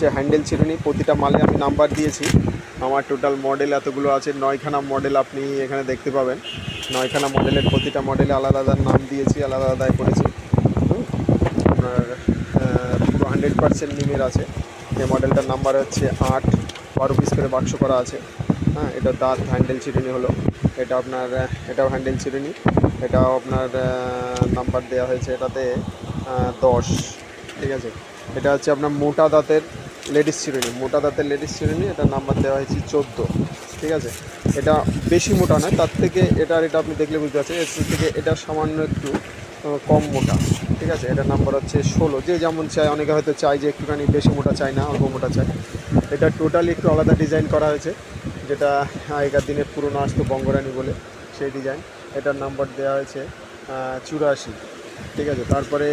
হচ্ছে হ্যান্ডেল চিরুনি। প্রতিটা মালে আমি নাম্বার দিয়েছি। আমার টোটাল মডেল এতগুলো আছে, 9খানা মডেল আপনি এখানে দেখতে পাবেন। 9খানা মডেলের প্রতিটা মডেলে আলাদা আলাদা নাম দিয়েছি, আলাদা আলাদায় করেছি। আপনার পুরো 100% নিমের আছে। এই মডেলটার নাম্বার হচ্ছে 8, 12 পিস করে বাক্স করা আছে। হ্যাঁ, এটা দাঁত হ্যান্ডেল চিরুনি হলো। এটা আপনার এটাও হ্যান্ডেল চিরুনি, এটাও আপনার নাম্বার দেওয়া হয়েছে এটাতে 10। ঠিক আছে, এটা হচ্ছে আপনার মোটা দাঁতের লেডিস চিরুনি, মোটা দাঁতের লেডিস চিরুনি, এটার নাম্বার দেওয়া হয়েছে 14। ঠিক আছে, এটা বেশি মোটা নয়, তার থেকে এটা আপনি দেখলে বুঝতে পারছেন, এর থেকে এটা সামান্য একটু কম মোটা। ঠিক আছে, এটার নাম্বার হচ্ছে 16। যে যেমন চায়, অনেকে হয়তো চায় যে একটুখানি বেশি মোটা চায় না, অল্প মোটা চায়। এটা টোটালি একটু আলাদা ডিজাইন করা হয়েছে, যেটা আগেকার দিনের পুরনো আসতো বঙ্গরানি বলে, সেই ডিজাইন। এটার নাম্বার দেওয়া হয়েছে 84। ঠিক আছে, তারপরে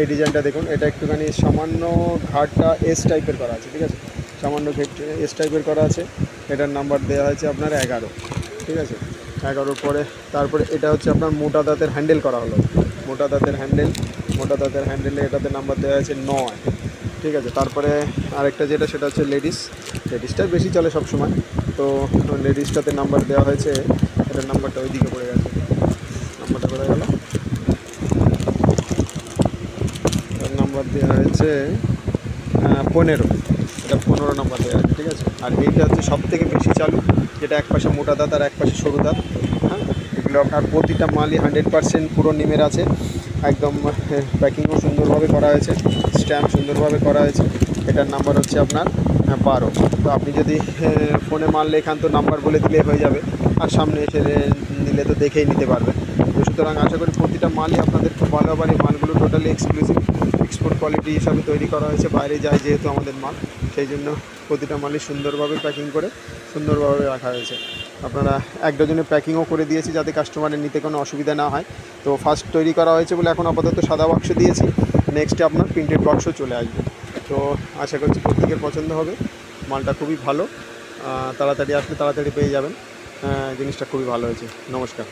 এই ডিজাইনটা দেখুন, এটা একটুখানি সামান্য ঘাটটা এস টাইপের করা আছে। ঠিক আছে, সামান্য এস টাইপের করা আছে। এটার নাম্বার দেওয়া হয়েছে আপনার 11। ঠিক আছে, 11 পরে তারপরে এটা হচ্ছে আপনার মোটা দাঁতের হ্যান্ডেল করা হলো, মোটা দাঁতের হ্যান্ডেল। মোটা দাঁতের হ্যান্ডেলে এটাতে নাম্বার দেওয়া হয়েছে 9। ঠিক আছে, তারপরে আরেকটা যেটা, সেটা হচ্ছে লেডিসটাই বেশি চলে সব সময়। তো লেডিসটাতে নাম্বার দেওয়া হয়েছে, এটার নাম্বারটা ওইদিকে পড়ে গেছে, নাম্বারটা পড়ে গেল। এটার নাম্বার দেওয়া হয়েছে 15। এটা 15 নাম্বার দেওয়া আছে। ঠিক আছে, আর এইটা হচ্ছে সব থেকে বেশি চালু, যেটা এক পাশে মোটা দাঁত আর এক পাশে সরু দাঁত। হ্যাঁ, এগুলো আপনার প্রতিটা মালই 100% পুরো নিমের আছে। একদম প্যাকিংও সুন্দরভাবে করা হয়েছে, স্ট্যাম্প সুন্দরভাবে করা হয়েছে। এটার নাম্বার হচ্ছে আপনার 12। তো আপনি যদি ফোনে মাল লেখান তো নাম্বার বলে দিলে হয়ে যাবে, আর সামনে এসে নিলে তো দেখেই নিতে পারবেন। তো সুতরাং আশা করি প্রতিটা মালই আপনাদের খুব ভালো হবে। এই মালগুলো টোটালি এক্সক্লুসিভ এক্সপোর্ট কোয়ালিটি হিসাবে তৈরি করা হয়েছে, বাইরে যায় যেহেতু আমাদের মাল, সেই জন্য প্রতিটা মালই সুন্দরভাবে প্যাকিং করে সুন্দরভাবে রাখা হয়েছে। আপনারা এক ডজনে প্যাকিংও করে দিয়েছি, যাতে কাস্টমারের নিতে কোনো অসুবিধা না হয়। তো ফার্স্ট তৈরি করা হয়েছে বলে এখন আপাতত সাদা বাক্স দিয়েছি, নেক্সটে আপনার প্রিন্টেড বাক্সও চলে আসবে। তো আশা করছি প্রত্যেকের পছন্দ হবে। মালটা খুবই ভালো, তাড়াতাড়ি আসলে তাড়াতাড়ি পেয়ে যাবেন। জিনিসটা খুবই ভালো হয়েছে। নমস্কার।